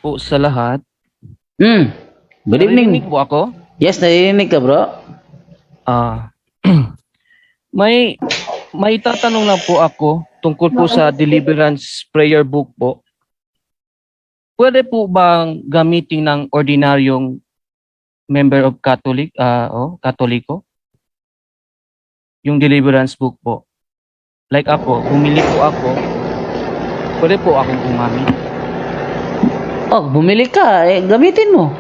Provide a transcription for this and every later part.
po sa lahat. Good Narinig evening. po ako. Yes, narinig ka, bro. Ah, may tatanong lang po ako tungkol po sa Deliverance Prayer Book po. Pwede po bang gamitin ng ordinaryong member of Katoliko? Yung Deliverance Book po. Like ako, bumili po ako. Pwede po akong gumamit. Oh, bumili ka. Gamitin mo.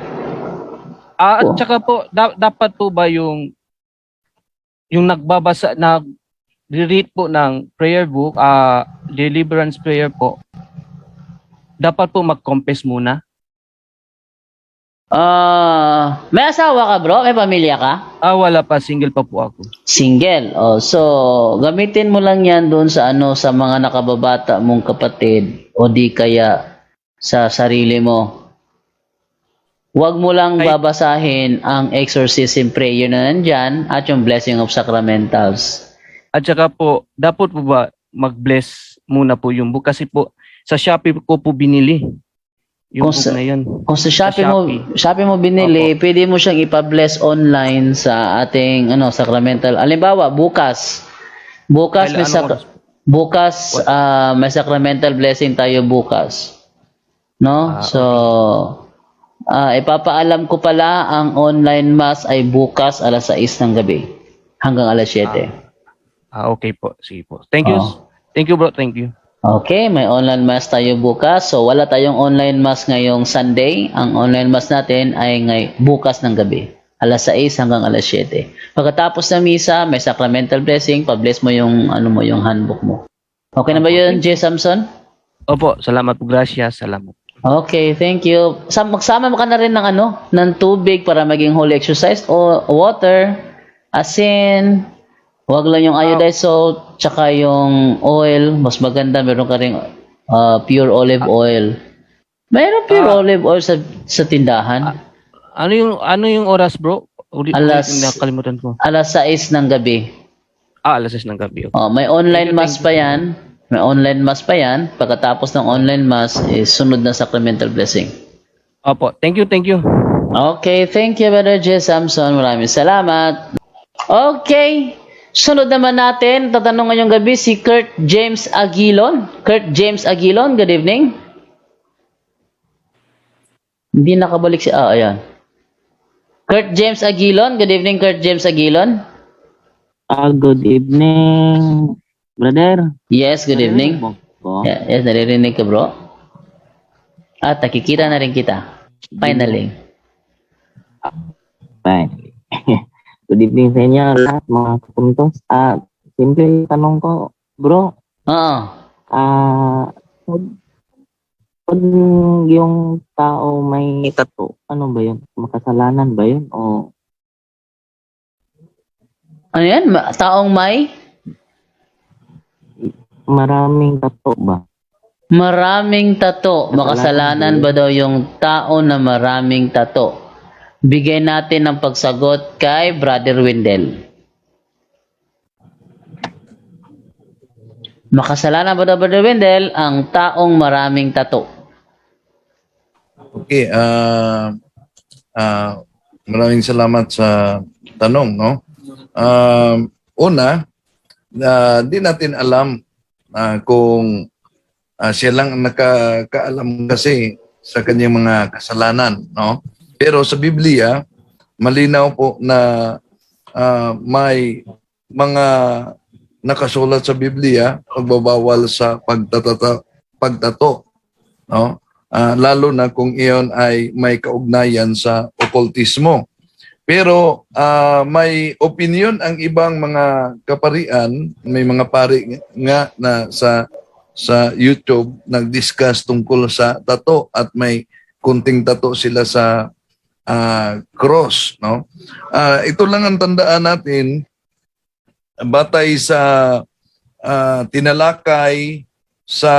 At Oh. saka po, dapat po ba yung nag-read po ng prayer book, Deliverance Prayer po, dapat po mag-confess muna? May asawa ka, bro? May pamilya ka? Wala pa, single pa po ako. Single. Oh, so gamitin mo lang 'yan doon sa sa mga nakababata mong kapatid o di kaya sa sarili mo. Huwag mo lang babasahin ang exorcism prayer na nandyan at yung blessing of sacramentals. At saka po, dapat po ba mag-bless muna po yung book? Kasi po, sa Shopee ko po binili yung book na yun. Kung sa Shopee mo binili, pwede mo siyang ipa-bless online sa ating sacramental. Halimbawa, bukas may sacramental blessing tayo bukas. No? Ipapaalam ko pala ang online mass ay bukas alas 6 ng gabi hanggang alas 7. Okay po. Sige po. Thank you. Thank you, bro. Thank you. Okay, may online mass tayo bukas. So wala tayong online mass ngayong Sunday. Ang online mass natin ay bukas ng gabi. Alas 6 hanggang alas 7. Pagkatapos ng misa, may sacramental blessing, pa-bless mo yung yung handbook mo. Okay na ba 'yun, J. Samson? Opo, salamat po. Gracias. Salamat. Okay, thank you. Magsama ka na rin ng tubig para maging holy exercise o water, asin, huwag lang yung iodized salt, tsaka yung oil, mas maganda meron ka ring pure olive oil. Mayroon pure olive oil sa tindahan. Ano yung oras, bro? Nakalimutan ko. Alas 6 ng gabi. Alas 6 ng gabi. Okay. May online mass pa yan. May online mass pa yan. Pagkatapos ng online mass, sunod na sacramental blessing. Opo. Thank you, thank you. Okay, thank you, Brother J. Samson. Maraming salamat. Okay. Sunod naman natin, tatanong ngayong gabi si Kurt James Aguilon. Kurt James Aguilon, good evening. Hindi nakabalik siya. Ayan. Kurt James Aguilon, good evening, Kurt James Aguilon. Good evening, brother. Yes, good evening. Yes, naririnig ka, bro. At nakikita na rin kita. Finally. Finally. Good evening sa inyo lahat mga kapuntos. Simple tanong ko, bro. Pag yung tao may tattoo, ano ba yun? Makasalanan ba yun? O ano yan? Taong may? Maraming tattoo ba? Maraming tattoo. Makasalanan ba daw yung tao na maraming tattoo? Bigay natin ng pagsagot kay Brother Wendell. Makasalanan ba daw, Brother Wendell, ang taong maraming tattoo? Okay, maraming salamat sa tanong, no? Una, di natin alam kung siya lang ang nakakaalam kasi sa kanyang mga kasalanan, no? Pero sa Biblia, malinaw po na may mga nakasulat sa Biblia pagbabawal sa pagtato, no? Lalo na kung iyon ay may kaugnayan sa okultismo. Pero may opinion ang ibang mga kaparian, may mga pari nga na sa YouTube nag-discuss tungkol sa tato at may kunting tato sila sa cross, no? Ito lang ang tandaan natin batay sa tinalakay sa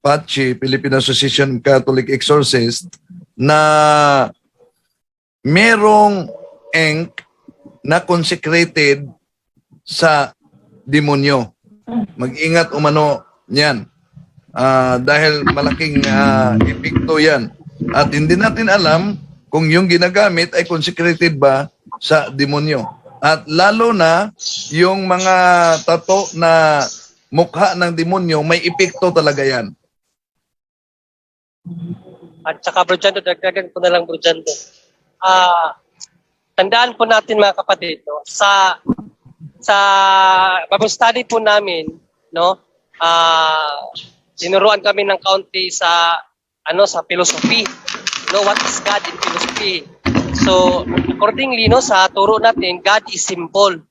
PACE, Philippine Association of Catholic Exorcists, na merong ink na consecrated sa demonyo. Mag-ingat umano niyan. dahil malaking epekto yan. At hindi natin alam kung yung ginagamit ay consecrated ba sa demonyo. At lalo na yung mga tato na mukha ng demonyo, may epekto talaga yan. At saka Bro Jando, dagdagan ko na lang Bro Jando. Tandaan po natin mga kapatid, no, sa Bible study po namin, no, tinuruan kami ng kaunti sa sa philosophy, no, what is God in philosophy. So accordingly, no, sa turo natin, God is simple.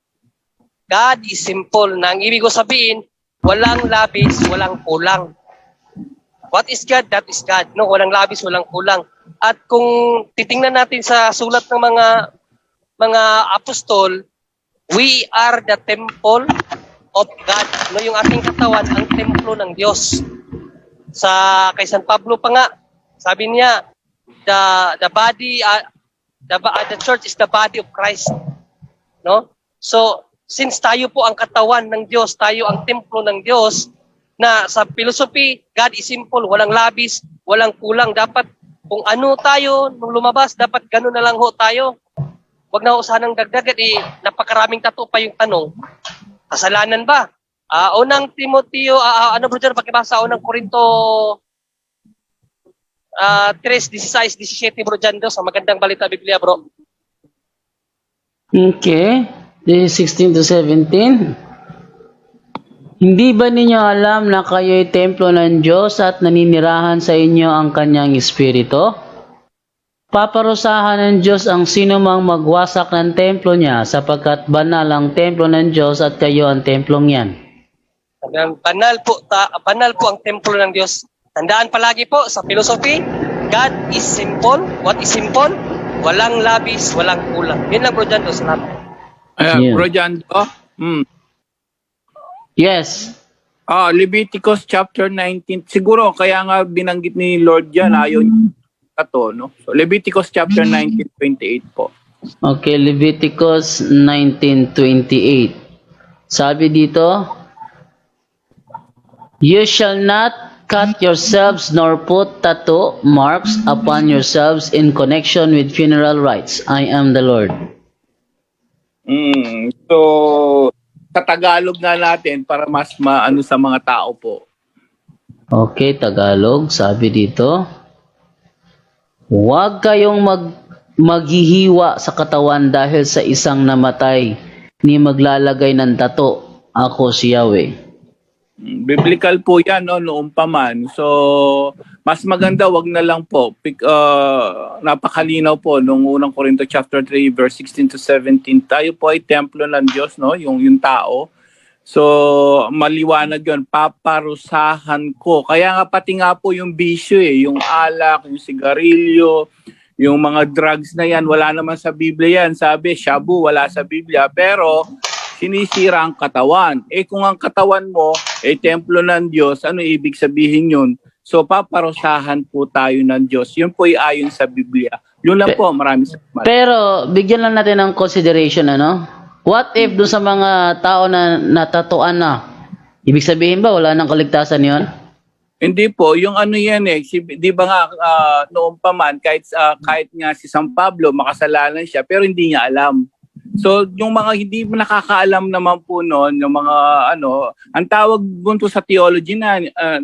God is simple, na ang ibig ko sabihin, walang labis, walang kulang. What is God? That is God. No, walang labis, walang kulang. At kung titingnan natin sa sulat ng mga apostol, we are the temple of God. No, yung ating katawan, ang templo ng Diyos. Kay San Pablo pa nga, sabi niya, the church is the body of Christ. No? So, since tayo po ang katawan ng Diyos, tayo ang templo ng Diyos, na sa philosophy, God is simple, walang labis, walang kulang. Dapat kung ano tayo nung lumabas, dapat gano'n na lang ho tayo. Huwag na ho sanang dagdagan, napakaraming tato pa yung tanong. Kasalanan ba? Unang Timoteo, Bro John, pakibasa, unang Korinto 3:16, 17, Bro John, sa magandang balita Biblia, bro. Okay. 16 to 17. Hindi ba ninyo alam na kayo'y templo ng Diyos at naninirahan sa inyo ang kanyang espiritu? Paparusahan ng Diyos ang sinumang magwasak ng templo niya, sapagkat banal ang templo ng Diyos at kayo ang templong yan. Banal po ang templo ng Diyos. Tandaan palagi po sa philosophy, God is simple. What is simple? Walang labis, walang kulang. Yun lang, Bro Jando, salamat. Yeah. Bro Jando, Yes. Leviticus chapter 19. Siguro kaya nga binanggit ni Lord yan, ayaw niya to, no? So Leviticus chapter 19:28 po. Okay, Leviticus 19:28. Sabi dito, you shall not cut yourselves nor put tattoo marks upon yourselves in connection with funeral rites. I am the Lord. So sa Tagalog nga natin para mas maano sa mga tao po. Okay, Tagalog, sabi dito, huwag kayong maghihiwa sa katawan dahil sa isang namatay, ni maglalagay ng tato. Ako si Yahweh. Biblical po yan, no, noong pa man. So, mas maganda, wag na lang po. Napakalinaw po, nung unang Korinto chapter 3, verse 16 to 17, tayo po ay templo ng Diyos, no, yung tao. So, maliwanag yun, paparusahan ko. Kaya nga pati nga po yung bisyo, yung alak, yung sigarilyo, yung mga drugs na yan, wala naman sa Biblia yan. Sabi, shabu, wala sa Biblia. Pero, sinisira ang katawan. Kung ang katawan mo templo ng Diyos, ano ibig sabihin yun? So, paparusahan po tayo ng Diyos. Yun po ay ayon sa Biblia. Yun lang po, maraming salamat. Pero, bigyan lang natin ng consideration, ano? What if doon sa mga tao na natatuan na? Ibig sabihin ba, wala nang kaligtasan yon? Hindi po, yung ano yan di ba nga noong pa man, kahit nga si San Pablo, makasalanan siya, pero hindi niya alam. So, yung mga hindi nakakaalam naman po noon, yung mga ang tawag bunto sa theology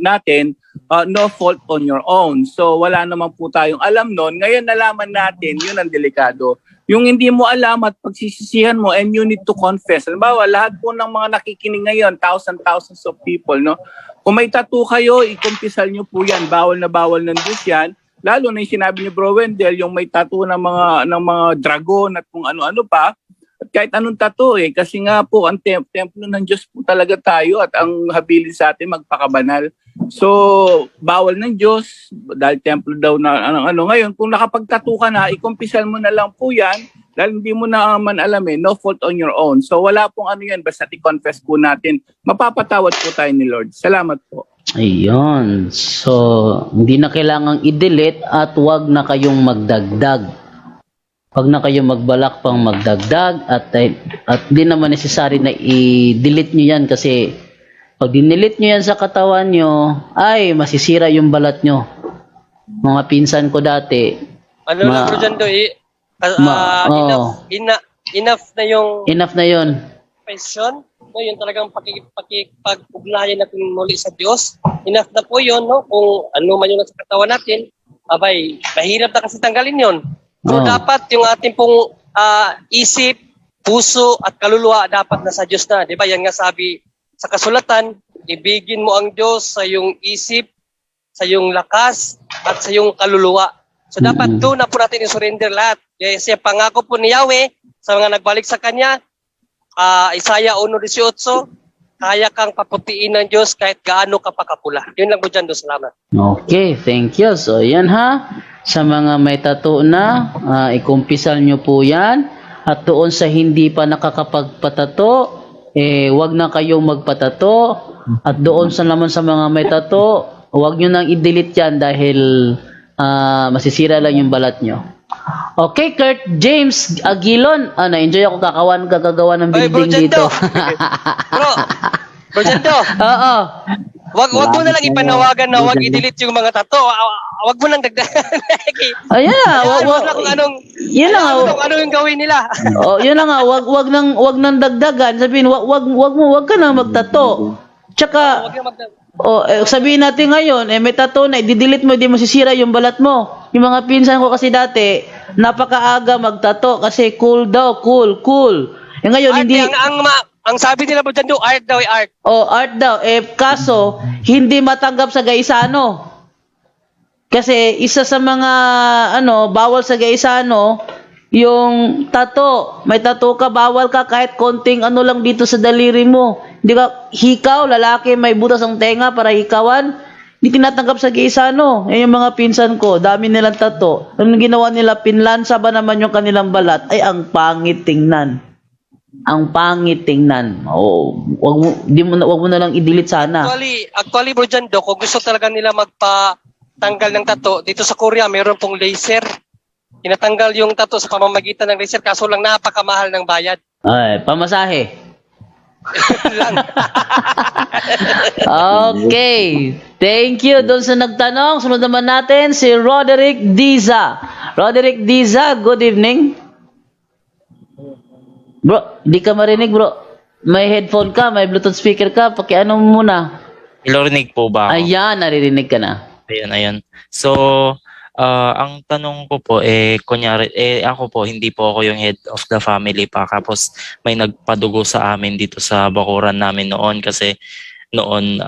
natin, no fault on your own. So, wala naman po tayong alam noon. Ngayon, nalaman natin, yun ang delikado. Yung hindi mo alam at pagsisisihan mo and you need to confess. Halimbawa, lahat po ng mga nakikinig ngayon, thousands of people, no? Kung may tattoo kayo, ikumpisal nyo po yan. Bawal na bawal ng Diyos yan. Lalo na yung sinabi ni Bro Wendell, yung may tattoo ng mga dragon at kung ano-ano pa. At kahit anong tattoo kasi nga po ang templo ng Diyos po talaga tayo at ang habilin sa atin magpakabanal. So, bawal ng Diyos dahil templo daw na ngayon, kung nakapag-tattoo ka na, ikumpisal mo na lang po yan dahil hindi mo na man alam no fault on your own. So, wala pong yan, basta i-confess po natin. Mapapatawad po tayo ni Lord. Salamat po. Ayun. So, hindi na kailangang i-delete at wag na kayong magdagdag. Wag na kayong magbalak pang magdagdag at di naman necessary na i-delete nyo yan kasi Pag dinilit nyo yan sa katawan nyo, ay masisira yung balat nyo. Mga pinsan ko dati, Ano lang, Bro Jando, enough na yung enough na yon. question, no, yung talagang pakikipag-ugnayan natin muli sa Diyos. Enough na po yun, no, kung ano man yung nasa katawan natin, abay, mahirap na kasi tanggalin yon. So, Oo. dapat yung ating pong isip, puso, at kaluluwa dapat nasa Diyos na. Di ba? Yan nga sabi sa kasulatan, ibigin mo ang Diyos sa iyong isip, sa iyong lakas, at sa iyong kaluluwa. So, dapat doon na po natin i-surrender lahat. Kasi pangako po ni Yahweh sa mga nagbalik sa Kanya, Isaiah 1:18, kaya kang paputiin ng Diyos kahit gaano ka pa kapula. Yun lang po dyan, salamat. Okay, thank you. So, yan ha. Sa mga may tattoo na, ikumpisal nyo po yan. At doon sa hindi pa nakakapagpatato, wag na kayong magpatato. At doon sa naman sa mga may tattoo, wag nyo nang i-delete yan dahil masisira lang yung balat nyo. Okay, Kurt James Aguilon. Na-enjoy ako gagawa ng Oy, Bro building dito. Jando! Bro Jando, Oo. wag mo na lang ipanawagan na wag i-delete yung mga tato. Wag mo lang dagdagan. Ayan na. Kung anong, Yun na nga. kung ano yung gawin nila. Oh, yun na nga, wag nang dagdagan. Sabihin, wag ka nang magtato. Tsaka, Wag na magdagdag. sabihin natin ngayon, may tato na, i-delete mo, hindi masisira yung balat mo. Yung mga pinsan ko kasi dati, napakaaga magtato kasi cool daw, cool. Ngayon, Art, hindi, ang sabi nila po dyan, art daw, art. art daw. Kaso, hindi matanggap sa gaisano. Kasi isa sa mga, bawal sa gaisano, yung tato. May tato ka, bawal ka kahit konting lang dito sa daliri mo. Hindi ka, hikaw, lalaki, may butas ang tenga para hikawan. Hindi tinatanggap sa gaisano. Yan yung mga pinsan ko, dami nilang tato. Anong ginawa nila, pinlansa ba naman yung kanilang balat? Ay, ang pangit tingnan. Ang pangit tingnan. Wag mo na lang i-delete sana. Actually bro dyan, kung gusto talaga nila magpatanggal ng tato, dito sa Korea, mayroon pong laser. Tinatanggal yung tato sa pamamagitan ng laser, kaso lang napakamahal ng bayad. Ay, pamasahe. Lang. Okay. Thank you doon sa nagtanong. Sunod naman natin si Roderick Diza. Roderick Diza, good evening. Bro, di ka marinig bro. May headphone ka, may Bluetooth speaker ka. Pakiano mo muna. Ilorinig po ba ako? Ayan, naririnig ka na. Ayun. So, ang tanong ko po, kunyari, ako po, hindi po ako yung head of the family pa. Tapos, may nagpadugo sa amin dito sa bakuran namin noon. Kasi, noon,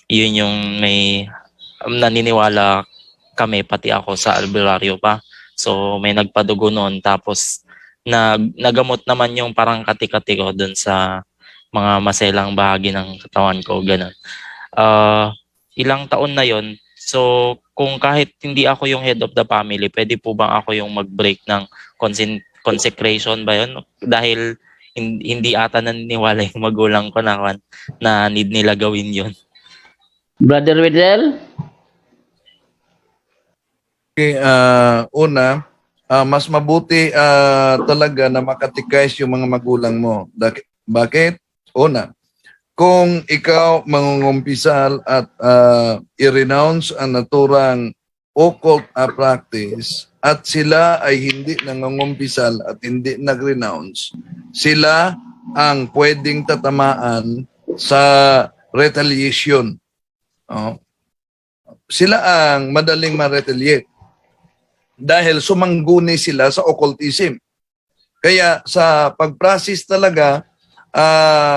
yun yung may naniniwala kami, pati ako sa albularyo pa. So, may nagpadugo noon. Tapos, nagamot naman yung parang kati-kati ko dun sa mga maselang bahagi ng katawan ko, ganun. Ilang taon na yon. So, kung kahit hindi ako yung head of the family, pwede po bang ako yung mag-break ng consecration ba yun? Dahil hindi ata naniniwala yung magulang ko na need nila gawin yun. Brother Widel? Okay, una, mas mabuti talaga na makatikais yung mga magulang mo. Bakit? Una, kung ikaw mangungumpisal at i-renounce ang naturang occult practice at sila ay hindi nangungumpisal at hindi nag-renounce, sila ang pwedeng tatamaan sa retaliation. Sila ang madaling ma-retaliate dahil sumangguni sila sa occultism. Kaya sa pag-practice talaga,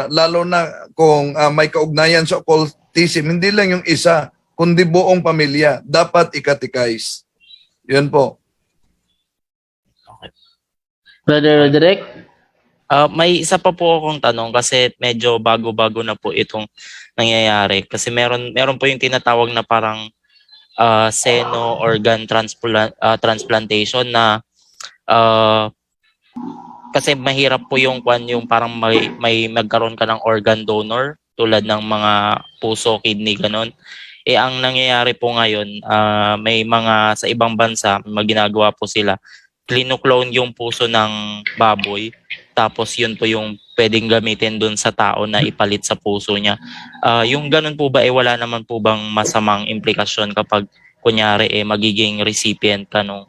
lalo na kung may kaugnayan sa occultism, hindi lang yung isa, kundi buong pamilya, dapat ikatikais. Yun po. Brother Roderick? May isa pa po akong tanong kasi medyo bago-bago na po itong nangyayari. Kasi meron po yung tinatawag na parang seno organ transplantation na kasi mahirap po yung parang may magkaroon ka ng organ donor tulad ng mga puso, kidney, ganon. Ang nangyayari po ngayon, may mga sa ibang bansa, ginagawa po sila, clone yung puso ng baboy, tapos yun po yung pwedeng gamitin dun sa tao na ipalit sa puso niya. Yung ganun po ba wala naman po bang masamang implikasyon kapag kunyari magiging recipient ka nung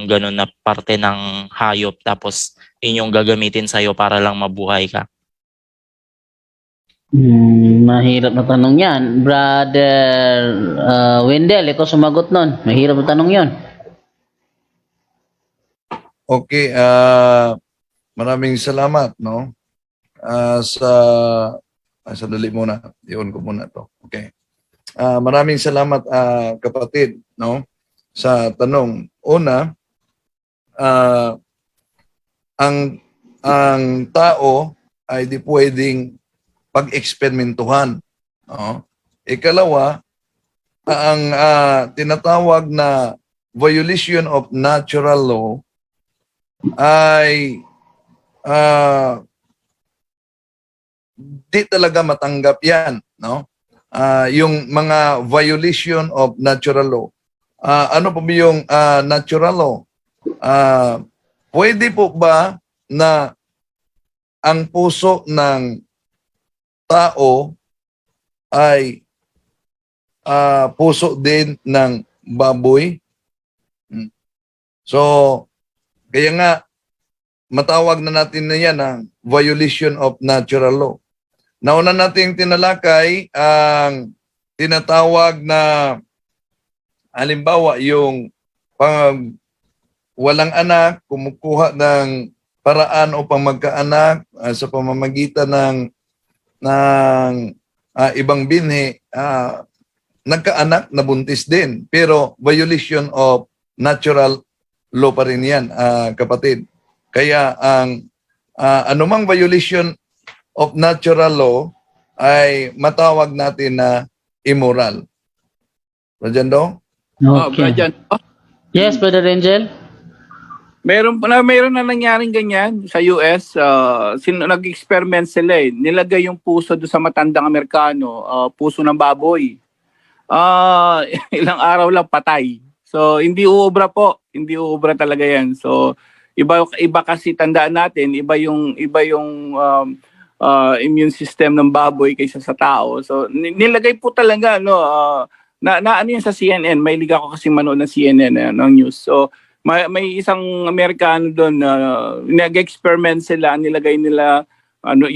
ganun na parte ng hayop tapos yun yung gagamitin sa'yo para lang mabuhay ka? Mahirap na tanong yan. Brother Wendell, ikaw sumagot nun. Mahirap na tanong yon. Okay, maraming salamat, no? Sandali muna. Iwan ko muna to. Okay. Maraming salamat, kapatid, no? Sa tanong. Una, ang tao ay di pwedeng pag-eksperimentuhan, no? Ikalawa, ang tinatawag na violation of natural law ay di talaga matanggap yan, no? Yung mga violation of natural law. Ano po ba yung natural law? Pwede po ba na ang puso ng tao ay puso din ng baboy? So, kaya nga, matawag na natin na yan ang violation of natural law. Nauna nating tinalakay ang tinatawag na halimbawa yung pag walang anak, kumukuha ng paraan o pamagkaanak sa pamamagitan ng ibang binhi, nagkaanak, nabuntis din. Pero violation of natural law pa rin yan, kapatid. Kaya ang anumang violation of natural law ay matawag natin na immoral. Rajando? Okay. Brian, Yes, Brother Angel? meron na nangyaring ganyan sa US. Nag-experiment sila eh. Nilagay yung puso doon sa matandang Amerikano, puso ng baboy. Ilang araw lang patay. So hindi uubra po, hindi uubra talaga 'yan. So iba kasi tandaan natin, iba yung immune system ng baboy kaysa sa tao. So nilagay po talaga na ano yan sa CNN, may liga ko kasi manood ng CNN ng news. So may isang Amerikano doon nag-experiment sila, nilagay nila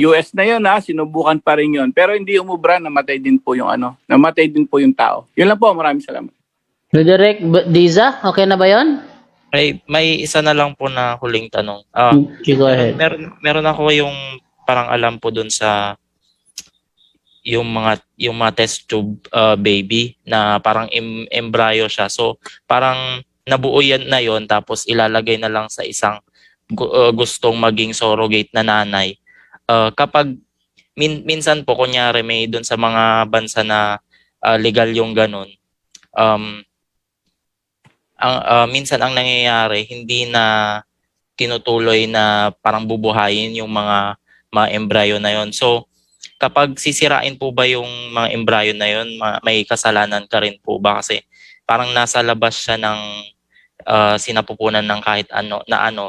US na 'yon sinubukan pa rin 'yon. Pero hindi umubra, namatay din po yung tao. Yun lang po, maraming salamat. Brother Rick Diza, okay na ba yon? May isa na lang po na huling tanong. Okay, go ahead. Meron ako yung parang alam po dun sa yung mga test tube baby na parang embryo siya. So parang nabuo yan na yon tapos ilalagay na lang sa isang gustong maging surrogate na nanay. Kapag minsan po kunyari may dun sa mga bansa na legal yung ganun, minsan ang nangyayari hindi na tinutuloy na parang bubuhayin yung mga embryo na yon. So kapag sisirain po ba yung mga embryo na yon, may kasalanan ka rin po ba kasi parang nasa labas siya ng sinapupunan ng kahit ano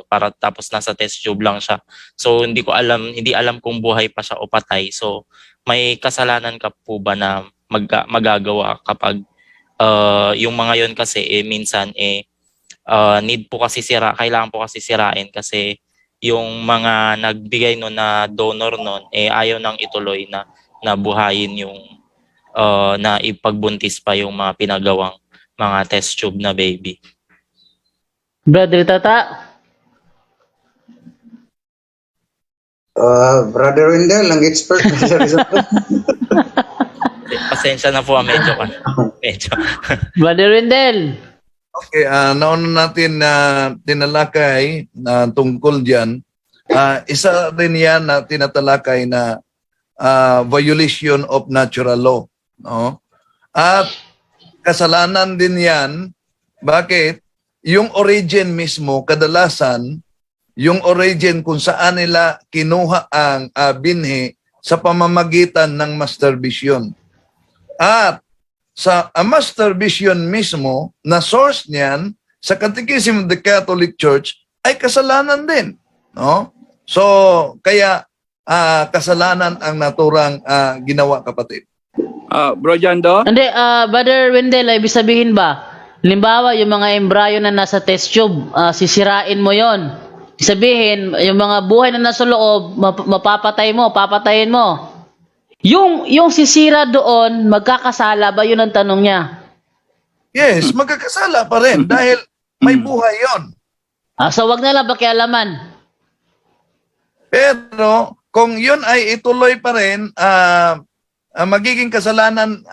para tapos nasa test tube lang siya. So hindi alam kung buhay pa siya o patay. So may kasalanan ka po ba na magagawa kapag yung mga yon kasi minsan kailangan po kasi sirain kasi yung mga nagbigay na donor ayaw nang ituloy na buhayin yung na ipagbuntis pa yung mga pinagawang mga test tube na baby. Brother Tata? Brother Wendell, ang expert na sa result. Pasensya na po, medyo. Brother Wendell? Okay, nauna natin na tinalakay na tungkol diyan. Isa rin yan na tinatalakay na violation of natural law, no? At kasalanan din yan. Bakit? Yung origin mismo, kadalasan, yung origin kung saan nila kinuha ang binhi sa pamamagitan ng masturbation. At sa masturbation mismo, na source niyan sa Catechism of the Catholic Church ay kasalanan din, no? So, kaya kasalanan ang naturang ginawa, kapatid. Bro Jando? Hindi, Brother Wendell, ibig sabihin ba, halimbawa, yung mga embryo na nasa test tube, sisirain mo yon. Ibig sabihin, yung mga buhay na nasa loob, papatayin mo. Yung sisira doon, magkakasala ba? Yun ang tanong niya. Yes, magkakasala pa rin dahil may buhay yon. So wag na lang pakialaman. Pero kung yun ay ituloy pa rin, magiging kasalanan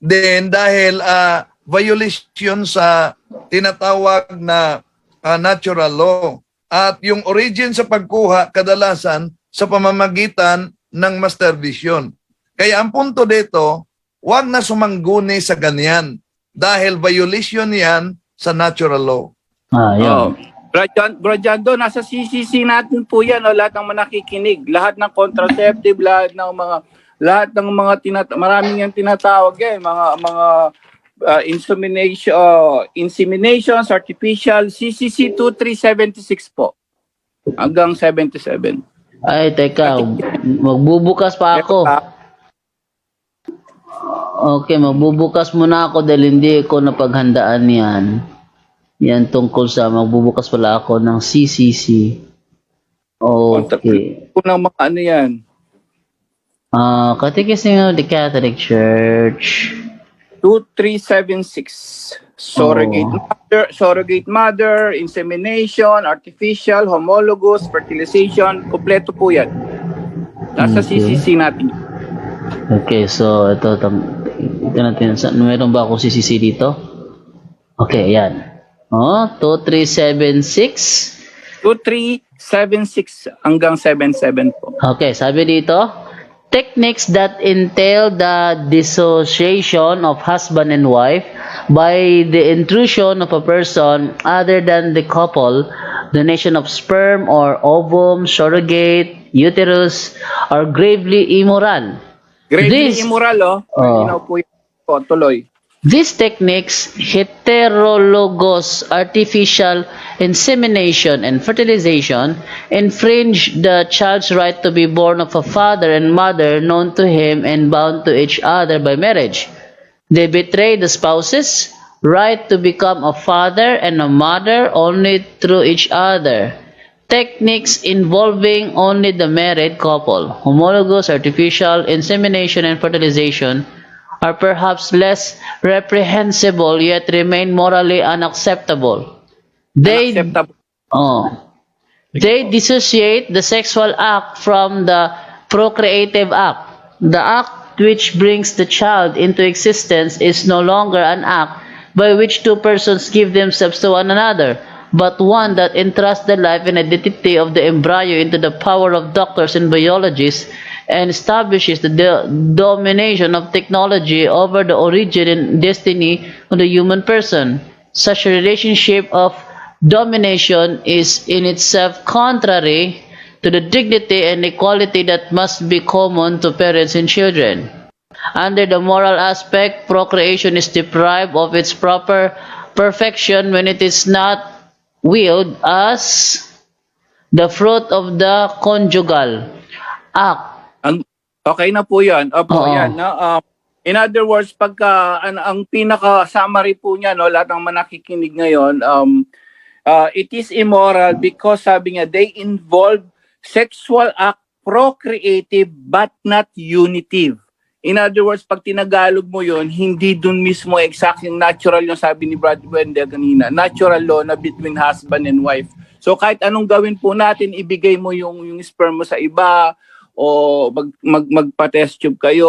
din dahil violation sa tinatawag na natural law. At yung origin sa pagkuha kadalasan sa pamamagitan ng masturbation. Kaya ang punto dito, wag na sumangguni sa ganyan dahil violation yan sa natural law. Yun. Bro Jando, nasa CCC natin po yan, lahat ng mga nakikinig, lahat ng contraceptive, lahat ng mga maraming yung tinatawag mga inseminations, artificial, CCC 2376 po hanggang 77. Ay, teka, magbubukas pa ako. Okay, magbubukas muna ako dahil hindi ko napaghandaan yan. Yan tungkol sa magbubukas pala ako ng CCC. Okay. Kung ng mga ano yan. Catechism of the Catholic Church. 2376. Surrogate mother, insemination, artificial, homologous, fertilization, kompleto po yan. Nasa Okay. CCC natin. Okay, so ito natin. Meron ba ako CCC dito? Okay, ayan. 2376. 2376 hanggang 77 po. Okay, sabi dito, techniques that entail the dissociation of husband and wife by the intrusion of a person other than the couple, donation of sperm or ovum, surrogate, uterus, are gravely immoral. Gravely This- immoral, Malinaw po yun. Po, tuloy. These techniques, heterologous artificial insemination and fertilization, infringe the child's right to be born of a father and mother known to him and bound to each other by marriage. They betray the spouse's right to become a father and a mother only through each other. Techniques involving only the married couple, homologous artificial insemination and fertilization, are perhaps less reprehensible yet remain morally unacceptable. They Unacceptable. They dissociate the sexual act from the procreative act. The act which brings the child into existence is no longer an act by which two persons give themselves to one another, but one that entrusts the life and identity of the embryo into the power of doctors and biologists and establishes the domination of technology over the origin and destiny of the human person. Such a relationship of domination is in itself contrary to the dignity and equality that must be common to parents and children. Under the moral aspect, procreation is deprived of its proper perfection when it is not willed as the fruit of the conjugal act. Okay na po yan. Opo, Oo. yan. In other words, pagka ang pinaka-summary po niya, lahat ng mga nakikinig ngayon, it is immoral because sabi niya, they involve sexual act procreative but not unitive. In other words, pag tinagalog mo yon, hindi dun mismo exact yung natural yung sabi ni Brad Wendell kanina, natural law na between husband and wife. So kahit anong gawin po natin, ibigay mo yung sperm mo sa iba, o magpa-test tube kayo,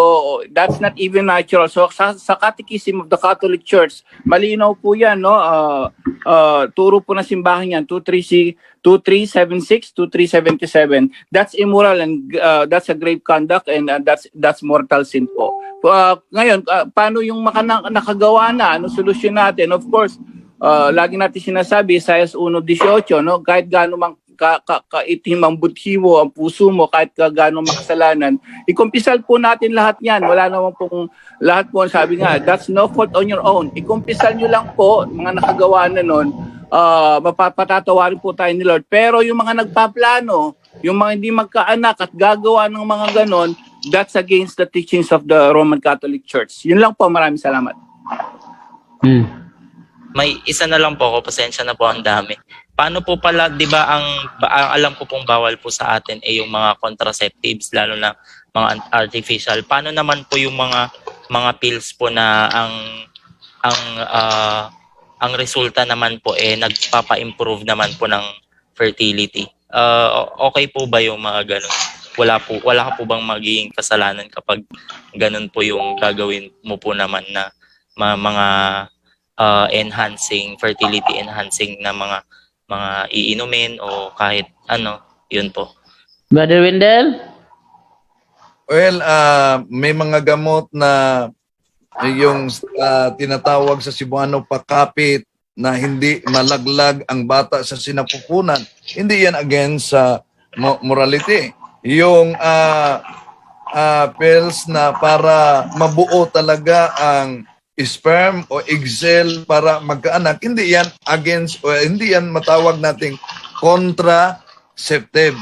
that's not even natural. So sa Catechism of the Catholic Church, malinaw po yan, turo po ng simbahan yan, 2376, 2377. That's immoral and that's a grave conduct and that's mortal sin po. Ngayon, paano yung nakagawa na? Ano solusyon natin? Of course, lagi natin sinasabi, Isaias 1:18, kahit gaano mang kaitim ang buthiwo, ang puso mo, kahit gaano makasalanan, ikumpisal po natin lahat yan. Wala naman pong lahat po, sabi nga, that's no fault on your own. Ikumpisal nyo lang po, mga nakagawa na nun, mapapatatawarin po tayo ni Lord. Pero yung mga nagpaplano Yung mga hindi magkaanak at gagawa ng mga ganon, that's against the teachings of the Roman Catholic Church. Yun lang po, maraming salamat. May isa na lang po ako, pasensya na po, ang dami. Paano po pala, di ba, ang alam ko pong bawal po sa atin yung mga contraceptives, lalo na mga artificial. Paano naman po yung mga pills po na ang resulta naman po nagpapa-improve naman po ng fertility? Okay po ba yung mga ganun? Wala ka po bang magiging kasalanan kapag ganun po yung gagawin mo po naman na mga fertility enhancing na mga iinumin o kahit ano, yun po. Brother Wendell? Well, may mga gamot na yung tinatawag sa Cebuano pakapit na hindi malaglag ang bata sa sinapupunan. Hindi yan against sa morality. Yung pills na para mabuo talaga ang sperm o egg cell para magkaanak, hindi yan against o hindi yan matawag nating contraceptive.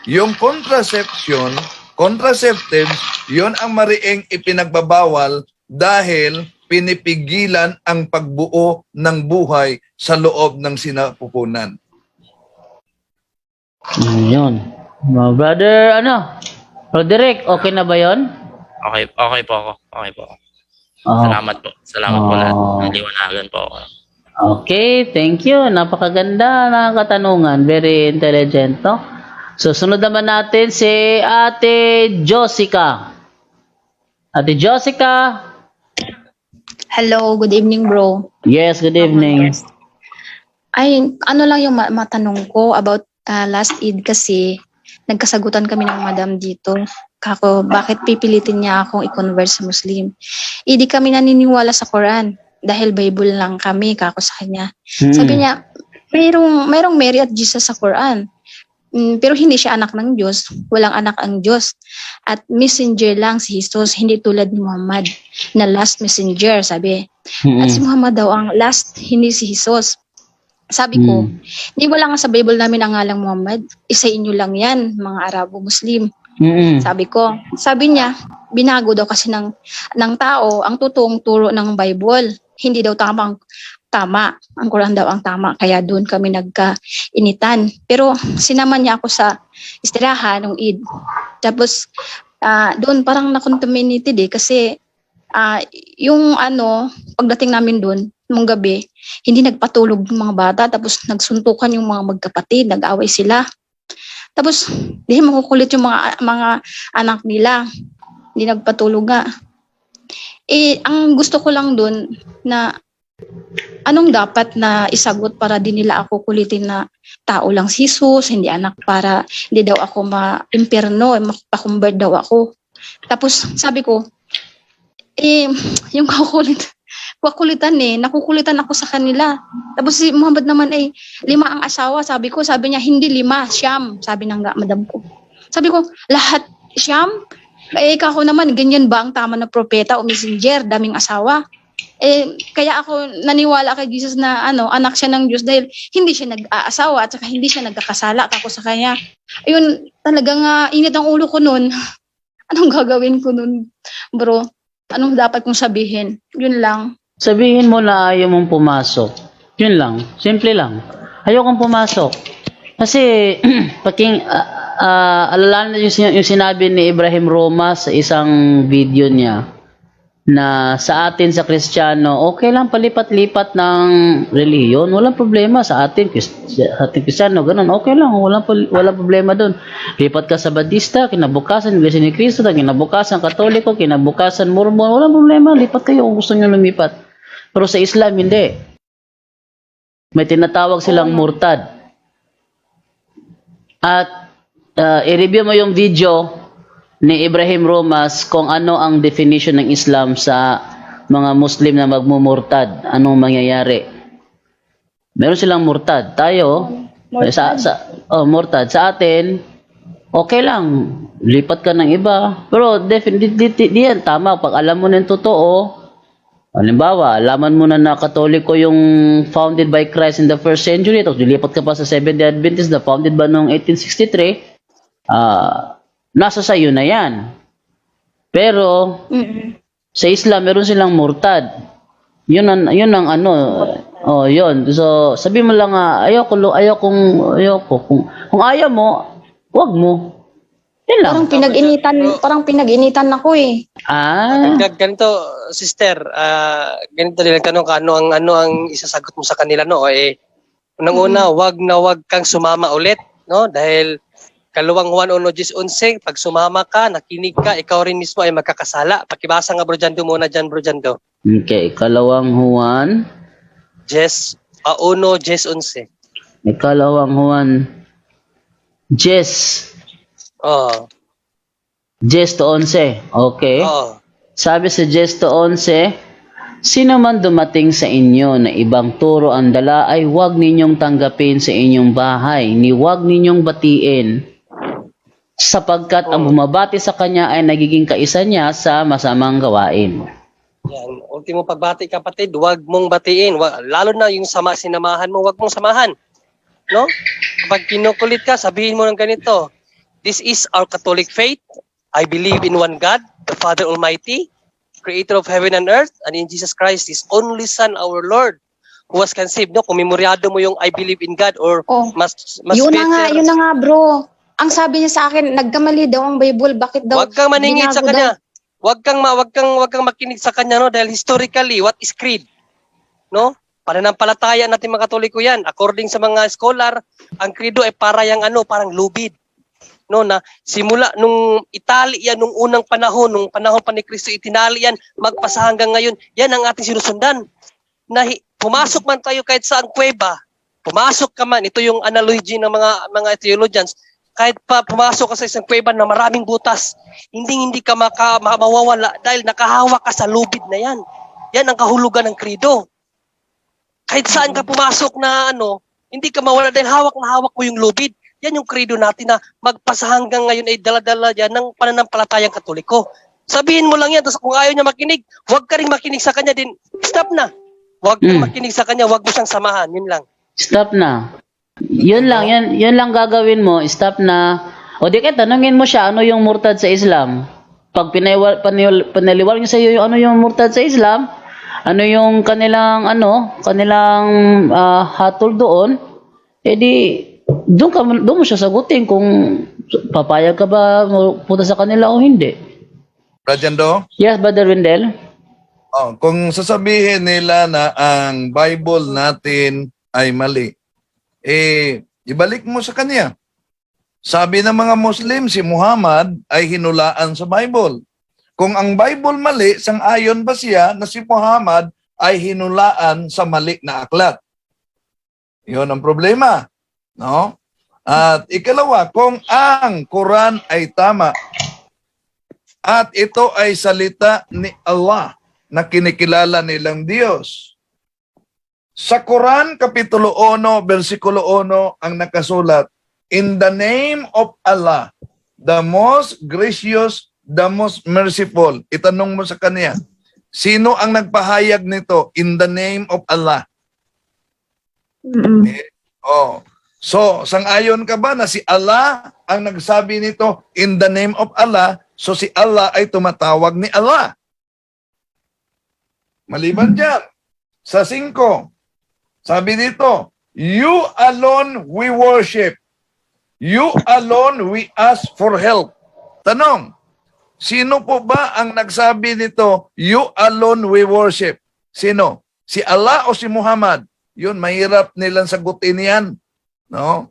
Yung contraceptives, yon ang mariing ipinagbabawal dahil pinipigilan ang pagbuo ng buhay sa loob ng sinapupunan. Yun. Brother, Roderick, okay na ba yun? Okay po ako. Okay po ako. Oh. Salamat po lahat. Naliwanagan po ako. Okay, thank you. Napakaganda ng katanungan. Very intelligent, no? So, sunod naman natin si Ate Josica. Ate Josica. Hello, good evening, bro. Yes, good evening. Ay, ano lang yung matanong ko about last Eid kasi nagkasagutan kami ng madam dito. Kako, bakit pipilitin niya akong i-convert sa Muslim? Hindi kami naniniwala sa Quran dahil Bible lang kami, kako sa kanya. Sabi niya, mayroong Mary at Jesus sa Quran. Pero hindi siya anak ng Diyos. Walang anak ang Diyos. At messenger lang si Jesus, hindi tulad ni Muhammad na last messenger, sabi. At si Muhammad daw ang last, hindi si Jesus. Sabi ko, hindi wala nga sa Bible namin ang ngalang Muhammad. Isa inyo lang yan, mga Arabo, Muslim. Sabi ko. Sabi niya, binago daw kasi ng tao ang totoong turo ng Bible. Hindi daw tama. Ang Quran daw ang tama. Kaya doon kami nagkainitan. Pero sinama niya ako sa istirahan ng Eid. Tapos doon parang na-contaminated kasi yung pagdating namin doon, nung gabi, hindi nagpatulog yung mga bata. Tapos nagsuntukan yung mga magkapatid. Nag-away sila. Tapos hindi makukulit yung mga anak nila. Hindi nagpatulog nga. Ang gusto ko lang doon na anong dapat na isagot para di nila ako kulitin na tao lang si Jesus, hindi anak para hindi daw ako ma-imperno, mapakumbert daw ako. Tapos sabi ko, yung kakulitan nakukulitan ako sa kanila. Tapos si Muhammad naman 5 ang asawa, sabi niya hindi 5, siyam, sabi ng madam ko. Sabi ko, lahat siyam? Kako naman, ganyan ba ang tama na propeta o messenger, daming asawa? Kaya ako naniwala kay Jesus na anak siya ng Diyos dahil hindi siya nag-aasawa at saka hindi siya nagkakasala ako sa kanya. Ayun, talagang init ang ulo ko noon. Anong gagawin ko noon, bro? Anong dapat kong sabihin? Yun lang. Sabihin mo na ayaw mong pumasok. Yun lang. Simple lang. Ayaw kong pumasok. Kasi, alala na yung sinabi ni Ibrahim Roma sa isang video niya na sa atin sa Kristiyano, okay lang palipat-lipat ng reliyon. Walang problema sa atin Kristiyano. Ganun, okay lang. Walang problema doon. Lipat ka sa Badista, kinabukasan Iglesia ni Cristo, kinabukasan Katoliko, kinabukasan Mormon. Walang problema. Lipat kayo kung gusto nyo lumipat. Pero sa Islam, hindi. May tinatawag silang murtad. At i-review mo yung video ni Ibrahim Romas kung ano ang definition ng Islam sa mga Muslim na magmumurtad. Anong mangyayari? Meron silang murtad. Tayo, murtad. Sa atin, okay lang. Lipat ka ng iba. Pero definitely, di yan tama. Pag alam mo na yung totoo, halimbawa, alaman mo na Katoliko yung founded by Christ in the 1st century, tapos dilipat ka pa sa Seventh-day Adventist na founded ba noong 1863, nasa sayo na yan. Pero Mm-mm. sa Islam meron silang murtad. Yun ang ano. Oh, yun. So, sabi mo lang ayoko. Kung ayaw mo, wag mo. Yun lang. Parang pinag-initan ako eh. Ganito, sister, ganito din ang tanong ka, ano ang isasagot mo sa kanila, no? Unang-una, wag kang sumama ulit, no? Dahil kalawang Juan 1:11, pag sumama ka, nakinig ka, ikaw rin mismo ay magkakasala. Pakibasa nga, Bro Jando, muna dyan, Bro Jando. Okay, ikalawang Juan. 1:11. Ikalawang Juan. Jess. Oh, 10-11. Okay. oh. Sabi sa 10-11, sino man dumating sa inyo na ibang turo ang dala ay huwag ninyong tanggapin sa inyong bahay, ni huwag ninyong batiin. Sapagkat ang bumabati sa kanya ay nagiging kaisa niya sa masamang gawain. Yan, ultimo pagbati kapatid, wag mong batiin. Lalo na yung sinamahan mo, wag mong samahan. No? Kapag kinukulit ka, sabihin mo ng ganito, this is our Catholic faith. I believe in one God, the Father Almighty, creator of heaven and earth, and in Jesus Christ, His only Son, our Lord, who was conceived. No? Kung memoryado mo yung I believe in God, or mas Yun better. na nga bro. Ang sabi niya sa akin, nagkamali daw ang Bible. Bakit daw? Huwag kang maningit sa binago kanya. Huwag kang makinig sa kanya, no? Dahil historically, what is creed? No? Pananampalataya natin mga Katoliko yan. According sa mga scholar, ang credo ay parang lubid. No, na simula nung Italia, nung unang panahon, nung panahon pa ni Kristo, itinali yan, magpasa hanggang ngayon, yan ang ating sinusundan. Na pumasok man tayo kahit sa ang kuweba, pumasok ka man, ito yung analogy ng mga theologians, kahit pa pumasok ka sa isang kuweba na maraming butas, hindi ka mawawala dahil nakahawak ka sa lubid na yan. Yan ang kahulugan ng credo. Kahit saan ka pumasok na hindi ka mawala dahil hawak na hawak mo yung lubid. Yan yung credo natin na magpasa hanggang ngayon ay dala-dala yan ng pananampalatayang Katoliko. Sabihin mo lang yan, tapos kung ayaw niya makinig, huwag ka rin makinig sa kanya din. Stop na. Huwag kang makinig sa kanya, huwag mo siyang samahan. Yun lang. Stop na. Yun lang gagawin mo. Stop na. O di kaya tanungin mo siya, ano yung murtad sa Islam? Pag panaliwal niya sa iyo yung ano yung murtad sa Islam, ano yung kanilang hatol doon, edi doon mo siya sagutin kung papayag ka ba punta sa kanila o hindi. Rajando? Yes, Brother Wendell? Kung sasabihin nila na ang Bible natin ay mali, ibalik mo sa kanya. Sabi ng mga Muslim, si Muhammad ay hinulaan sa Bible. Kung ang Bible mali, sang-ayon ba siya na si Muhammad ay hinulaan sa mali na aklat? Yun ang problema. No? At ikalawa, kung ang Quran ay tama at ito ay salita ni Allah na kinikilala nilang Diyos. Sa Quran, Kapitulo 1, versikulo 1, ang nakasulat, in the name of Allah, the most gracious, the most merciful. Itanong mo sa kanya, sino ang nagpahayag nito? In the name of Allah. So, sang-ayon ka ba na si Allah ang nagsabi nito in the name of Allah, so si Allah ay tumatawag ni Allah. Maliban dyan, sa 5, sabi dito, you alone we worship. You alone we ask for help. Tanong, sino po ba ang nagsabi nito, you alone we worship? Sino? Si Allah o si Muhammad? Yun, mahirap nilang sagutin yan. No?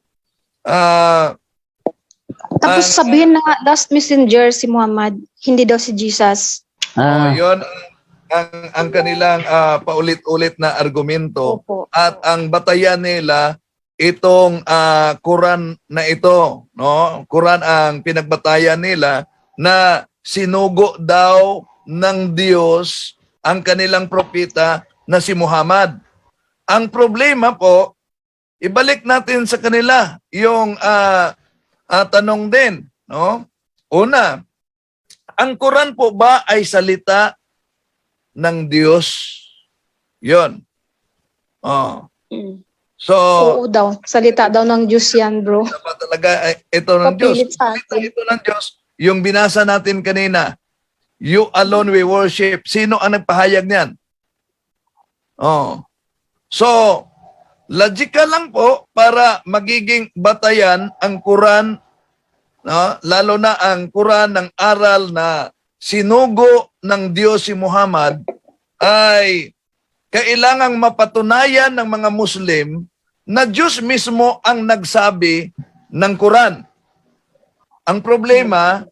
Tapos sabihin na last messenger si Muhammad, hindi daw si Jesus. Yun ang kanilang paulit-ulit na argumento. Opo. At ang batayan nila itong Quran na ito, no? Quran ang pinagbatayan nila na sinugo daw ng Diyos ang kanilang propeta na si Muhammad. Ang problema po, ibalik natin sa kanila yung tanong din, no? Una, ang Quran po ba ay salita ng Diyos? 'Yon. So, Oo daw. Salita daw ng Diyos yan, bro. dapat talaga ito ng Diyos. Papilit sa atin. Ito ng Diyos. Yung binasa natin kanina, you alone we worship. Sino ang nagpahayag niyan? Oh. So, logical lang po para magiging batayan ang Quran, no? Lalo na ang Quran ng aral na sinugo ng Diyos si Muhammad, ay kailangang mapatunayan ng mga Muslim na Diyos mismo ang nagsabi ng Quran. Ang problema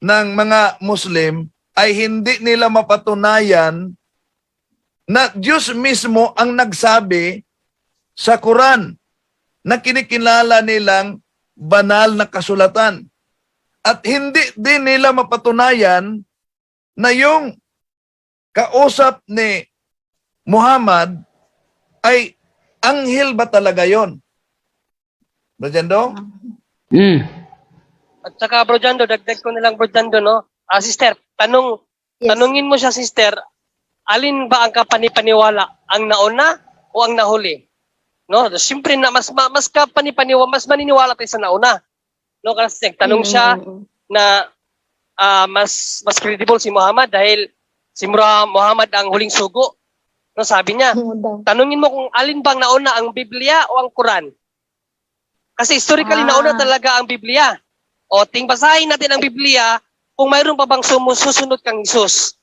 ng mga Muslim ay hindi nila mapatunayan na Diyos mismo ang nagsabi sa Quran na kinikilala nilang banal na kasulatan. At hindi din nila mapatunayan na yung kausap ni Muhammad ay anghel ba talaga yon? Bro Jando? At saka Bro Jando, dagdag ko na lang Bro Jando, no? Sister, tanungin mo siya, sister, alin ba ang kapanipaniwala? Ang nauna o ang nahuli? No, siyempre na mas kapanipaniwala, mas maniniwala tayo sa nauna. No, kasi tanong siya na mas credible si Muhammad dahil si Muhammad ang huling sugo. No, sabi niya, tanungin mo kung alin bang nauna, ang Biblia o ang Quran? Kasi historically nauna talaga ang Biblia. O basahin natin ang Biblia kung mayroon pa bang susunod kang Jesus.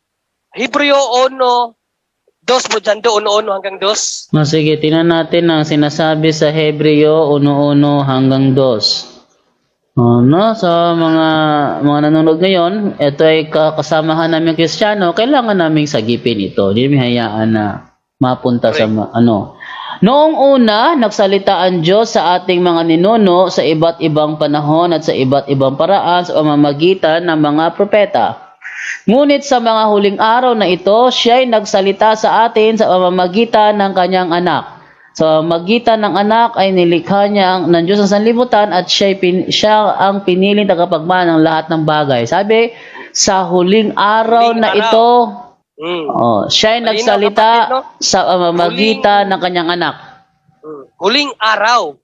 Hebreo 1:2, Bro Jando, 1:1 hanggang 2. Sige, tingnan natin ang sinasabi sa Hebreo 1:1 hanggang 2. No, sa mga nanonood ngayon, ito ay kasamahan namin Kristiyano, kailangan naming sagipin ito. Hindi namin hayaan na mapunta sa Noong una, nagsalita ang Diyos sa ating mga ninuno sa iba't ibang panahon at sa iba't ibang paraan sa pamamagitan ng mga propeta. Ngunit sa mga huling araw na ito, siya'y nagsalita sa atin sa pamamagitan ng kanyang anak. Sa pamamagitan ng anak ay nilikha niya ng Diyos ang sanlibutan at siya ang piniling tagapagmana ng lahat ng bagay. Sabi, sa huling araw na ito, siya'y nagsalita sa pamamagitan ng kanyang anak. Huling araw.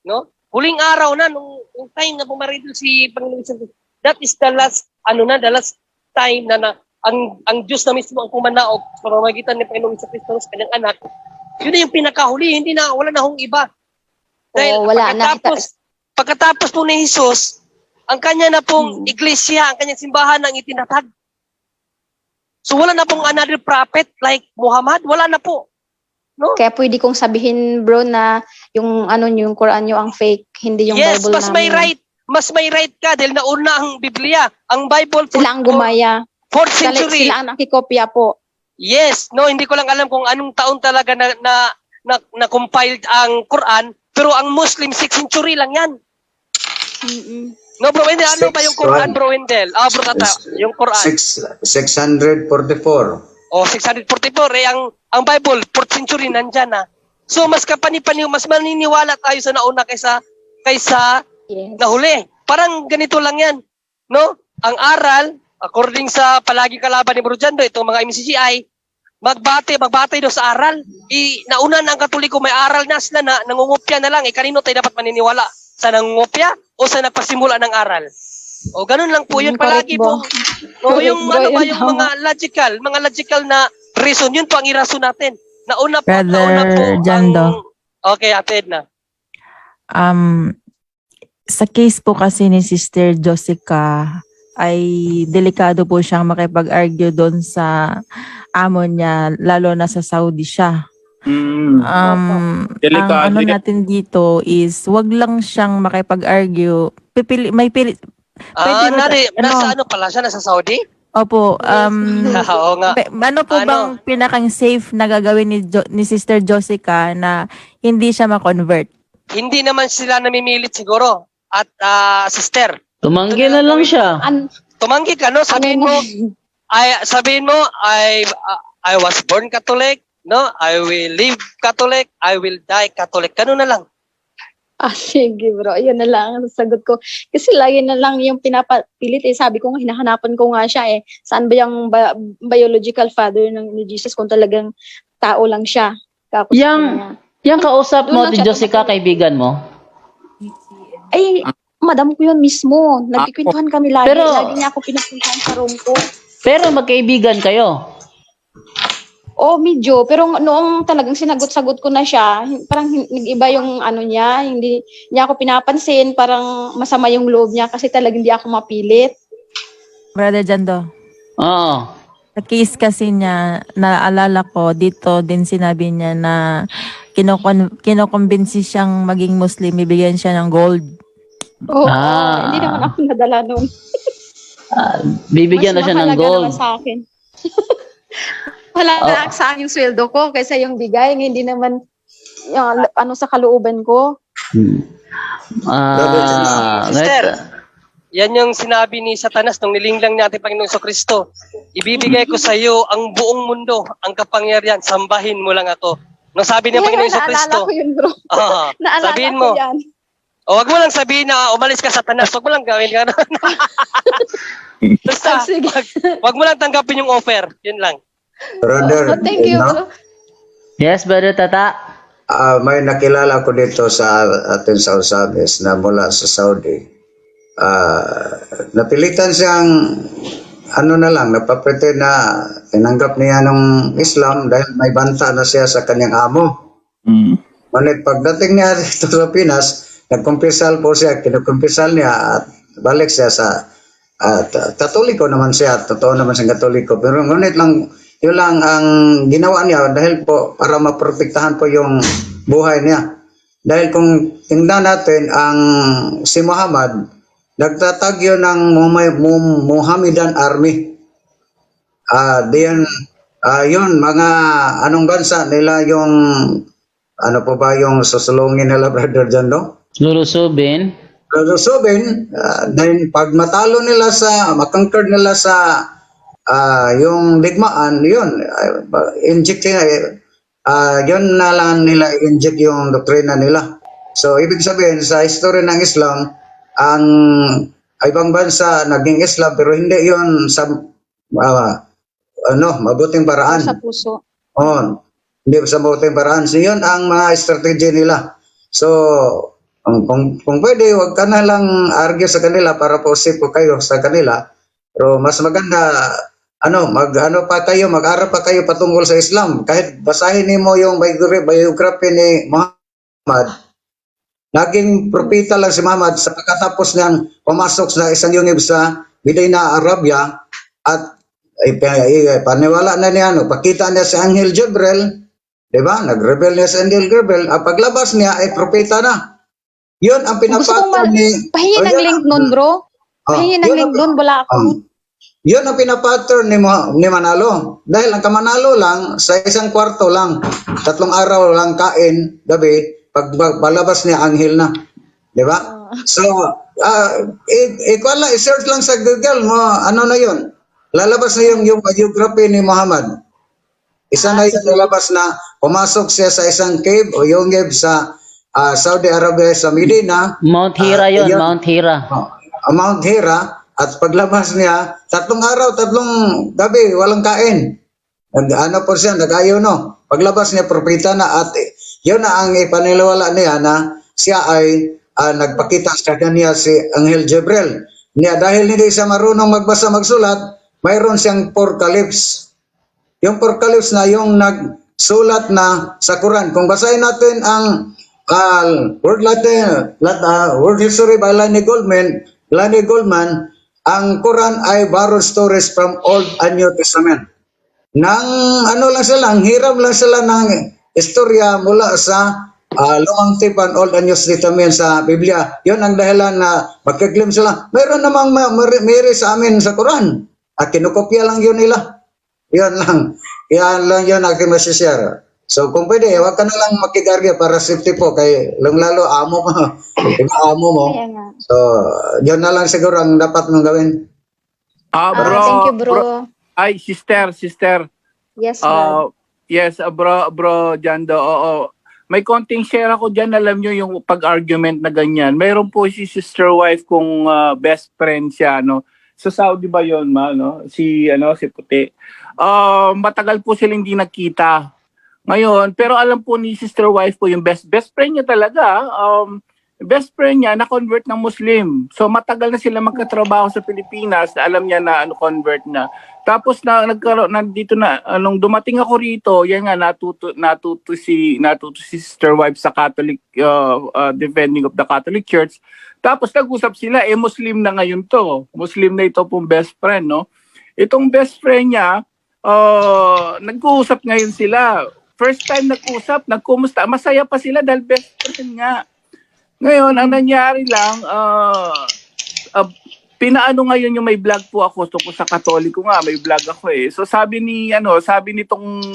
No? Huling araw na nung time na pumarito si Panginoon Jesus. That is the last the last time na ang Diyos na mismo ang pumanaog sa pamamagitan ni Panginoon sa Kristo sa kanyang anak. Yun na yung pinakahuli, wala na hong iba. Dahil pagkatapos po ni Jesus, ang kanya na pong iglesia, ang kanyang simbahan ang itinatag. So wala na pong another prophet like Muhammad, wala na po. No? Kaya pwede kong sabihin, bro, na yung yung Quran nyo ang fake, hindi yung Yes, Bible mas namin. may right ka dahil nauna ang Biblia, ang Bible. Sila ang gumaya. 4th century. Sila ang nakikopya po. Yes, no, hindi ko lang alam kung anong taon talaga na compiled ang Quran, pero ang Muslim 6th century lang yan. No, Bro Wendell, ano ba yung Quran, Bro Wendell? Bro Tata, yung Quran. 644. 644, ang Bible, 4th century, nandyan na. So, mas maniniwala tayo sa nauna kaysa nahuli. Parang ganito lang yan. No? Ang aral, according sa palagi kalaban ni Bro Jando, itong mga MCCI, magbate do sa aral. Nauna na ang Katoliko, may aral na sila na nangungupya na lang. Kanino tayo dapat maniniwala? Sa nangungupya o sa nagpasimula ng aral? O ganun lang po yun palagi po. O yung yung mga logical na reason, yun po ang irason natin. Nauna po Jando. Okay, Ate Edna. Sa case po kasi ni Sister Josica, ay delikado po siyang makipag-argue doon sa amo niya, lalo na sa Saudi siya. Ang natin dito is wag lang siyang makipag-argue. Nasa pala siya? Nasa Saudi? Opo. Oo nga. Ano po bang pinakang safe na gagawin ni Sister Josica na hindi siya ma-convert? Hindi naman sila namimilit siguro. At sister, Tumanggi na lang siya. tumanggi ka, no? Sabihin mo, I was born Catholic, no? I will live Catholic, I will die Catholic. Ganun na lang. Sige bro, yun na lang ang sagot ko. Kasi lagi na lang yung pinapapilit Sabi ko nga, hinahanapan ko nga siya Saan ba yung biological father ni Jesus kung talagang tao lang siya? Yung kausap Doon mo, lang si siya Jessica, kaibigan mo? Ay, madam ko yun mismo. Nagkikwentuhan kami lagi. Pero- Lagi niya ako pinapuntahan sa room ko. Pero magkaibigan kayo. Oh, medyo. Pero noong talagang sinagot-sagot ko na siya, parang nag-iba yung ano niya, hindi niya ako pinapansin, parang masama yung loob niya kasi talagang hindi ako mapilit. Brother Jando, Oo. sa case kasi niya, naalala ko, dito din sinabi niya na kinokonbinsi siyang maging Muslim, bibigyan siya ng gold. Oo, Ah. hindi naman ako nadala noon. Bibigyan na siya ng mahalaga gold. naman sa akin. Wala na sa akin yung sweldo ko kaysa yung bigay, hindi naman yung, ano sa kalooban ko. Sister, yan yung sinabi ni Satanas nung nilinglang natin Panginoong Kristo. Ibibigay ko sa iyo ang buong mundo, ang kapangyarihan, sambahin mo lang ako. Nung sabi ng Panginoong Naalala Kristo, ko yun, bro. Naalala sabihin ko mo, yan. wag mo lang sabihin na umalis ka Satanas, wag mo lang gawin gano'n. Basta, Sige. wag mo lang tanggapin yung offer, yun lang. Brother, Thank you, bro. Yes, Brother Tata. may nakilala ko dito sa atin sa Usabes na mula sa Saudi. Napilitan siyang ano na lang, napapretend na tinanggap niya ng Islam dahil may banta na siya sa kanyang amo. Ngunit pagdating niya dito sa Pinas, nagkumpisal po siya, kinukumpisal niya at balik siya sa Katoliko naman siya, totoo naman siyang Katoliko. Pero ngunit lang, yun lang ang ginawa niya dahil po para maprotektahan po yung buhay niya. Dahil kung tingnan natin ang si Muhammad, nagtatagyo ng Muhammadan Army. Yun, mga anong bansa nila yung ano po ba yung susulungin nila, Brother John, no? Lulusubin. Then pag matalo nila makangkerd nila sa yung digmaan, yun, inject yun na lang nila inject yung doktrina nila. So, ibig sabihin, sa history ng Islam, ang ibang bansa naging Islam, pero hindi yun sa mabuting paraan. Sa puso. Hindi sa mabuting paraan. So, yun ang mga strategy nila. So, kung pwede, wag ka na lang argue sa kanila para posible kayo sa kanila. Pero mas maganda, mag-aral pa kayo patungkol sa Islam. Kahit basahin mo yung biography ni Muhammad, naging propeta lang si Muhammad sa pagkatapos niyang pumasok sa isang yungib sa Medina, Arabia, at paniwala na niya, pakita niya si Angel Gabriel, di ba? Nag-rebel niya si Angel Gabriel, paglabas niya ay propeta na. Yun ang pinapatol ni... Pahingi ng link nun, bro. Pahingi ng link nun, wala ako. Yun ang pinapattern ni Manalo. Dahil ang kamanalo lang, sa isang kwarto lang, 3 araw lang kain, gabi, pag balabas niya, anghel na. Di ba? So, i-search lang sa Google mo, ano na yun? Lalabas na yung biography ni Muhammad. Isa na yun lalabas na pumasok siya sa isang cave o yungib sa Saudi Arabia sa Medina. Mount Hira yun, Mount Hira. Mount Hira, at paglabas niya, 3 araw, 3 gabi, walang kain. Ano po siya, nag-ayo no. Paglabas niya, propeta na, at yun na ang ipaniliwala niya na siya ay nagpakita sa kanya si Angel Gabriel. Dahil hindi siya marunong magbasa magsulat, mayroon siyang porcalypse. Yung porcalypse na yung nagsulat na sa Quran. Kung basahin natin ang World History by Lenny Goldman, ang Quran ay borrowed stories from Old and New Testament. Hiram lang sila ng istorya mula sa Lumang Tipan, Old and New Testament sa Biblia. Yun ang dahilan na magkiklim sila. Mayroon namang meri sa amin sa Quran. At kinukopya lang yun nila. Yan lang yun aking masishare. So kung pwede, wag ka na lang makikarga para safety po kay lalo amo mo. Amo mo. So, yun na lang siguro ang dapat mong gawin. Bro, Thank you, bro. Ay, sister. Yes, bro. Yes, bro, Jando. Oo. May konting share ako dyan. Alam nyo yung pag-argument na ganyan. Mayroon po si sister wife kung best friend siya, no? Sa Saudi ba yun, no? Si Puti. Matagal po sila hindi nagkita. Ngayon, pero alam po ni sister wife po, yung best friend niya talaga, best friend niya na-convert ng Muslim. So matagal na sila magkatrabaho sa Pilipinas, alam niya na convert na. Tapos nagkaroon nandito na nung dumating ako rito, yan nga natuto si sister wife sa Catholic defending of the Catholic Church. Tapos nag-usap sila, Muslim na ngayon to. Muslim na ito pong best friend, no? Itong best friend niya, nag-uusap ngayon sila. First time nag-usap, nagkumusta. Masaya pa sila dahil best friend nga. Ngayon, ang nangyari lang, pinaano ngayon yung may vlog po ako tungkol sa Katoliko nga, may vlog ako eh. So sabi nitong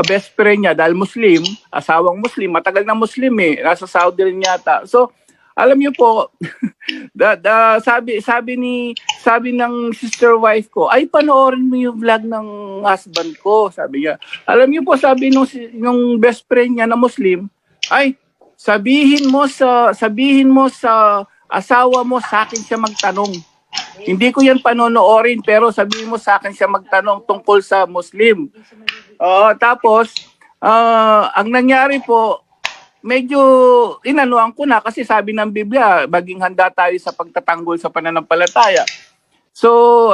best friend niya, dahil Muslim, asawang Muslim, matagal na Muslim eh, nasa Saudi rin yata. So, alam niyo po, sabi ng sister wife ko, ay panoorin mo yung vlog ng husband ko, sabi niya. Alam niyo po, sabi nung best friend niya na Muslim, ay sabihin mo sa asawa mo sa akin siya magtanong. Hindi ko yan panonoorin pero sabihin mo sa akin siya magtanong tungkol sa Muslim. Tapos ang nangyari po, medyo inanuan ko na kasi sabi ng Biblia, maging handa tayo sa pagtatanggol sa pananampalataya. So,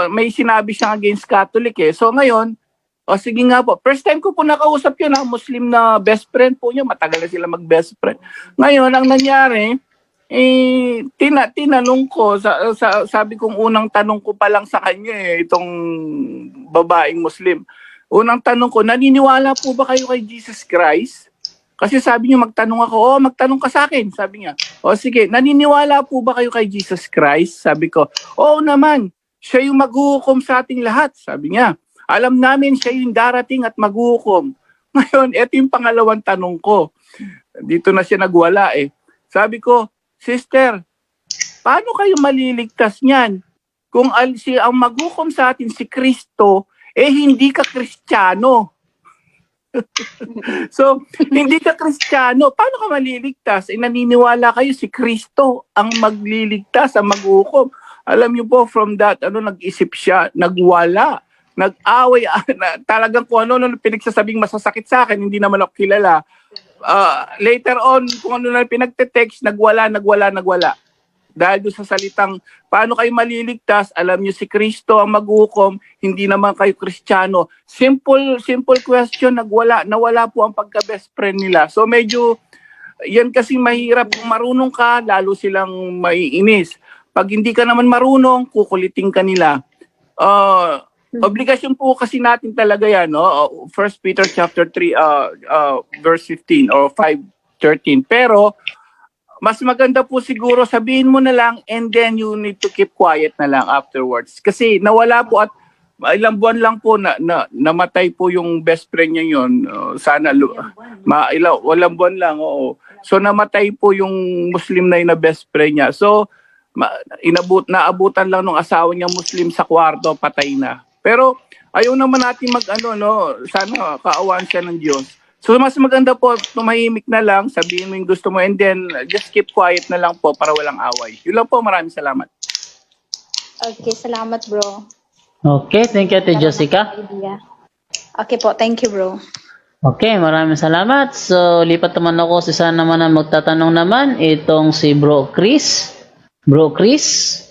may sinabi siyang against Catholic eh. So, ngayon, sige nga po. First time ko po nakausap yun, Muslim na best friend po niya. Matagal na sila mag-best friend. Ngayon, ang nangyari, tinanong ko, sabi kong unang tanong ko pa lang sa kanya itong babaeng Muslim. Unang tanong ko, naniniwala po ba kayo kay Jesus Christ? Kasi sabi niya, magtanong ako, magtanong ka sa akin. Sabi niya, sige, naniniwala po ba kayo kay Jesus Christ? Sabi ko, oo naman, siya yung maghuhukom sa ating lahat. Sabi niya, alam namin siya yung darating at maghuhukom. Ngayon, ito yung pangalawang tanong ko. Dito na siya nagwala eh. Sabi ko, sister, paano kayo maliligtas niyan? Kung ang maghukom sa atin si Kristo, hindi ka Kristiyano. So, hindi ka Kristiyano, paano ka maliligtas? Naniniwala kayo si Kristo ang magliligtas, ang maghukom. Alam niyo po, from that, nag-isip siya, nagwala, nag-away, talagang kung ano pinagsasabing masasakit sa akin, hindi naman ako kilala. Later on, kung ano na pinagte-text, nagwala. Dahil doon sa salitang, paano kayo maliligtas? Alam niyo si Kristo ang maghukom, hindi naman kayo Kristiyano. Simple question, nawala po ang pagka-best friend nila. So medyo, yan kasi mahirap. Kung marunong ka, lalo silang maiinis. Pag hindi ka naman marunong, kukuliting ka nila. Obligasyon po kasi natin talaga yan, no? 1 Peter chapter 3, verse 15 or 5:13. Pero, mas maganda po siguro sabihin mo na lang and then you need to keep quiet na lang afterwards. Kasi nawala po at ilang buwan lang po namatay po yung best friend niya yun. Walang buwan lang, oo. So namatay po yung Muslim na best friend niya. So naabutan lang ng asawa niya Muslim sa kwarto, patay na. Pero ayaw naman natin sana kaawaan siya ng Diyos. So mas maganda po, tumahimik na lang, sabihin mo yung gusto mo, and then just keep quiet na lang po para walang away. Yun lang po, maraming salamat. Okay, salamat bro. Okay, thank you Ate Jessica. Idea. Okay po, thank you bro. Okay, maraming salamat. So, lipat naman ako sa isa naman ang magtatanong naman, itong si Bro Chris. Bro Chris?